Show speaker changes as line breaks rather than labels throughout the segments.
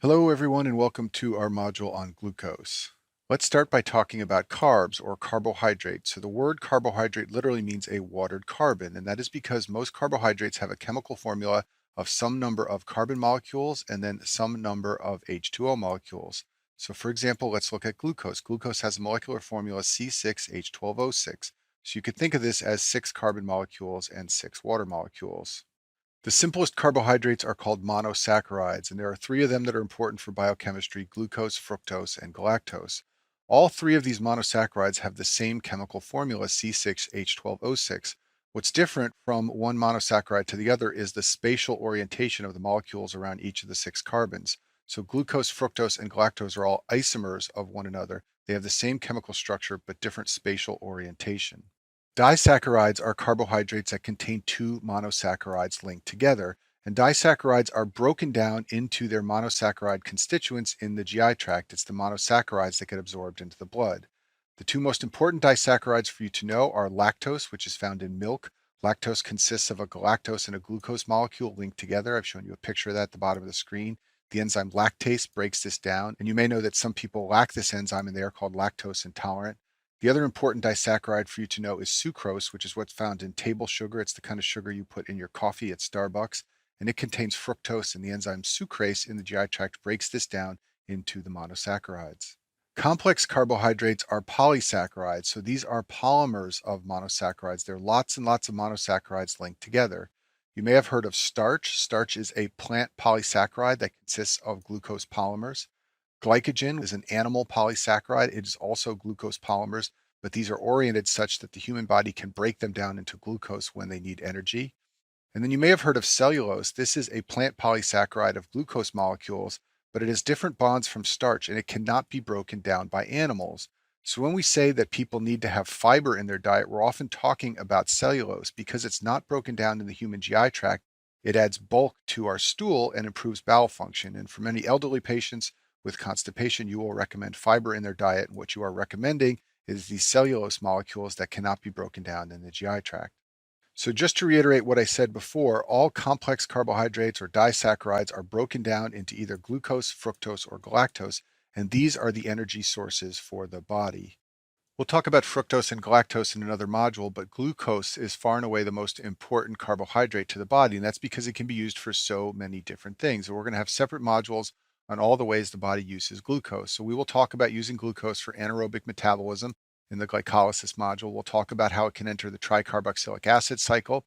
Hello everyone and welcome to our module on glucose. Let's start by talking about carbs or carbohydrates. So the word carbohydrate literally means a watered carbon, and that is because most carbohydrates have a chemical formula of some number of carbon molecules and then some number of H2O molecules. So for example, let's look at glucose. Glucose has a molecular formula C6H12O6. So you could think of this as 6 carbon molecules and 6 water molecules. The simplest carbohydrates are called monosaccharides, and there are three of them that are important for biochemistry: glucose, fructose, and galactose. All three of these monosaccharides have the same chemical formula, C6H12O6. What's different from one monosaccharide to the other is the spatial orientation of the molecules around each of the 6 carbons. So glucose, fructose, and galactose are all isomers of one another. They have the same chemical structure but different spatial orientation. Disaccharides are carbohydrates that contain two monosaccharides linked together, and disaccharides are broken down into their monosaccharide constituents in the GI tract. It's the monosaccharides that get absorbed into the blood. The two most important disaccharides for you to know are lactose, which is found in milk. Lactose consists of a galactose and a glucose molecule linked together. I've shown you a picture of that at the bottom of the screen. The enzyme lactase breaks this down, and you may know that some people lack this enzyme and they are called lactose intolerant. The other important disaccharide for you to know is sucrose, which is what's found in table sugar. It's the kind of sugar you put in your coffee at Starbucks, and it contains fructose, and the enzyme sucrase in the GI tract breaks this down into the monosaccharides. Complex carbohydrates are polysaccharides, so these are polymers of monosaccharides. There are lots and lots of monosaccharides linked together. You may have heard of starch. Starch is a plant polysaccharide that consists of glucose polymers. Glycogen is an animal polysaccharide. It is also glucose polymers, but these are oriented such that the human body can break them down into glucose when they need energy. And then you may have heard of cellulose. This is a plant polysaccharide of glucose molecules, but it has different bonds from starch and it cannot be broken down by animals. So when we say that people need to have fiber in their diet, we're often talking about cellulose because it's not broken down in the human GI tract. It adds bulk to our stool and improves bowel function. And for many elderly patients with constipation, you will recommend fiber in their diet. And what you are recommending is these cellulose molecules that cannot be broken down in the GI tract. So just to reiterate what I said before, all complex carbohydrates or disaccharides are broken down into either glucose, fructose, or galactose, and these are the energy sources for the body. We'll talk about fructose and galactose in another module, but glucose is far and away the most important carbohydrate to the body, and that's because it can be used for so many different things. And we're going to have separate modules on all the ways the body uses glucose. So we will talk about using glucose for anaerobic metabolism in the glycolysis module. We'll talk about how it can enter the tricarboxylic acid cycle.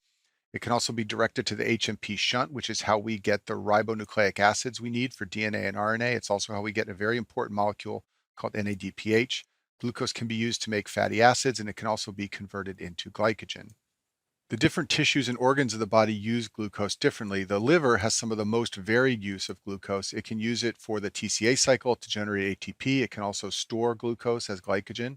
It can also be directed to the HMP shunt, which is how we get the ribonucleic acids we need for DNA and RNA. It's also how we get a very important molecule called NADPH. Glucose can be used to make fatty acids, and it can also be converted into glycogen. The different tissues and organs of the body use glucose differently. The liver has some of the most varied use of glucose. It can use it for the TCA cycle to generate ATP. It can also store glucose as glycogen.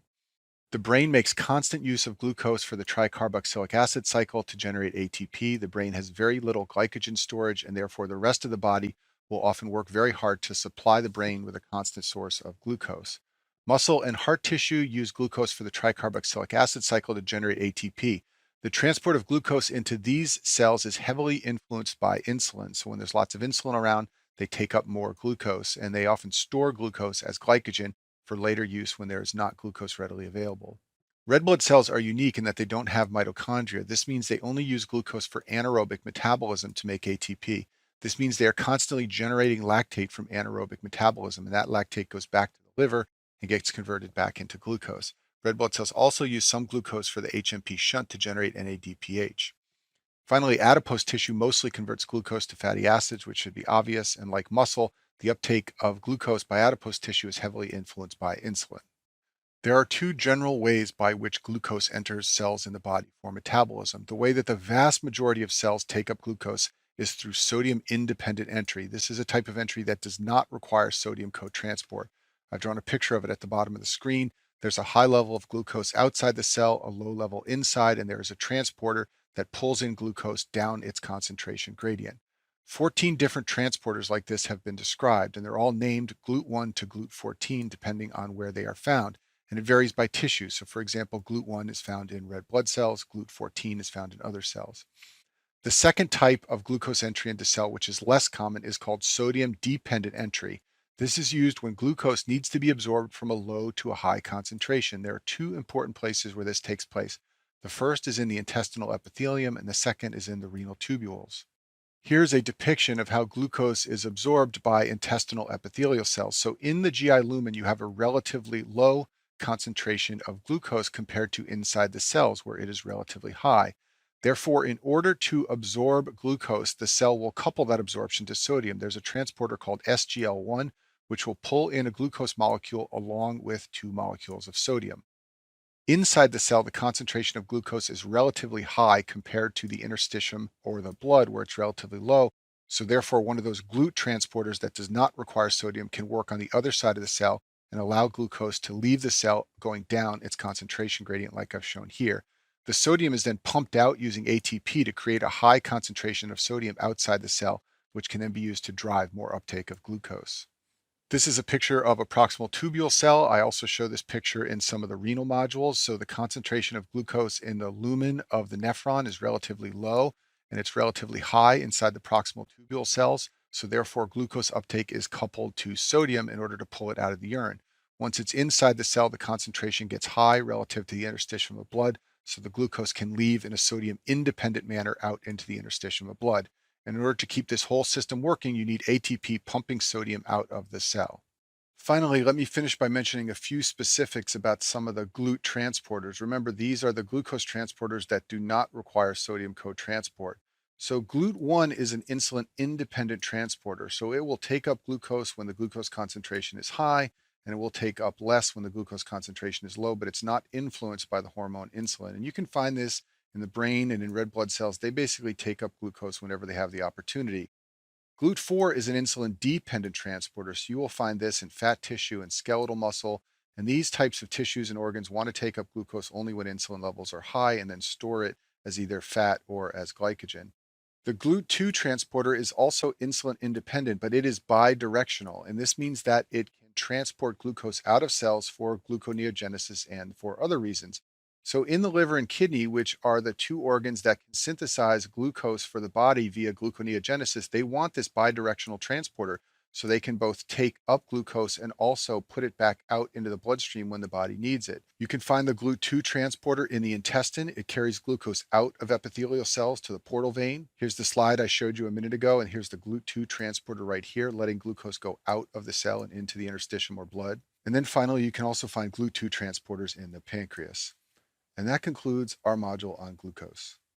The brain makes constant use of glucose for the tricarboxylic acid cycle to generate ATP. The brain has very little glycogen storage, and therefore the rest of the body will often work very hard to supply the brain with a constant source of glucose. Muscle and heart tissue use glucose for the tricarboxylic acid cycle to generate ATP. The transport of glucose into these cells is heavily influenced by insulin. So when there's lots of insulin around, they take up more glucose, and they often store glucose as glycogen for later use when there is not glucose readily available. Red blood cells are unique in that they don't have mitochondria. This means they only use glucose for anaerobic metabolism to make ATP. This means they are constantly generating lactate from anaerobic metabolism, and that lactate goes back to the liver and gets converted back into glucose. Red blood cells also use some glucose for the HMP shunt to generate NADPH. Finally, adipose tissue mostly converts glucose to fatty acids, which should be obvious, and like muscle, the uptake of glucose by adipose tissue is heavily influenced by insulin. There are two general ways by which glucose enters cells in the body for metabolism. The way that the vast majority of cells take up glucose is through sodium-independent entry. This is a type of entry that does not require sodium co-transport. I've drawn a picture of it at the bottom of the screen. There's a high level of glucose outside the cell, a low level inside, and there is a transporter that pulls in glucose down its concentration gradient. 14 different transporters like this have been described, and they're all named GLUT1 to GLUT14 depending on where they are found. And it varies by tissue. So for example, GLUT1 is found in red blood cells, GLUT14 is found in other cells. The second type of glucose entry into cell, which is less common, is called sodium-dependent entry. This is used when glucose needs to be absorbed from a low to a high concentration. There are two important places where this takes place. The first is in the intestinal epithelium, and the second is in the renal tubules. Here's a depiction of how glucose is absorbed by intestinal epithelial cells. So in the GI lumen, you have a relatively low concentration of glucose compared to inside the cells where it is relatively high. Therefore, in order to absorb glucose, the cell will couple that absorption to sodium. There's a transporter called SGL1, which will pull in a glucose molecule along with two molecules of sodium. Inside the cell, the concentration of glucose is relatively high compared to the interstitium or the blood, where it's relatively low. So therefore, one of those GLUT transporters that does not require sodium can work on the other side of the cell and allow glucose to leave the cell, going down its concentration gradient like I've shown here. The sodium is then pumped out using ATP to create a high concentration of sodium outside the cell, which can then be used to drive more uptake of glucose. This is a picture of a proximal tubule cell. I also show this picture in some of the renal modules. So the concentration of glucose in the lumen of the nephron is relatively low, and it's relatively high inside the proximal tubule cells. So therefore, glucose uptake is coupled to sodium in order to pull it out of the urine. Once it's inside the cell, the concentration gets high relative to the interstitium of blood, so the glucose can leave in a sodium independent manner out into the interstitium of blood. And in order to keep this whole system working, you need ATP pumping sodium out of the cell. Finally, let me finish by mentioning a few specifics about some of the GLUT transporters. Remember, these are the glucose transporters that do not require sodium co-transport. So GLUT1 is an insulin independent transporter. So it will take up glucose when the glucose concentration is high, and it will take up less when the glucose concentration is low, but it's not influenced by the hormone insulin. And you can find this in the brain and in red blood cells. They basically take up glucose whenever they have the opportunity. GLUT4 is an insulin dependent transporter, so you will find this in fat tissue and skeletal muscle. And these types of tissues and organs want to take up glucose only when insulin levels are high and then store it as either fat or as glycogen. The GLUT2 transporter is also insulin independent, but it is bidirectional. And this means that it can transport glucose out of cells for gluconeogenesis and for other reasons. So, in the liver and kidney, which are the two organs that can synthesize glucose for the body via gluconeogenesis, they want this bidirectional transporter so they can both take up glucose and also put it back out into the bloodstream when the body needs it. You can find the GLUT2 transporter in the intestine. It carries glucose out of epithelial cells to the portal vein. Here's the slide I showed you a minute ago, and here's the GLUT2 transporter right here, letting glucose go out of the cell and into the interstitium or blood. And then finally, you can also find GLUT2 transporters in the pancreas. And that concludes our module on glucose.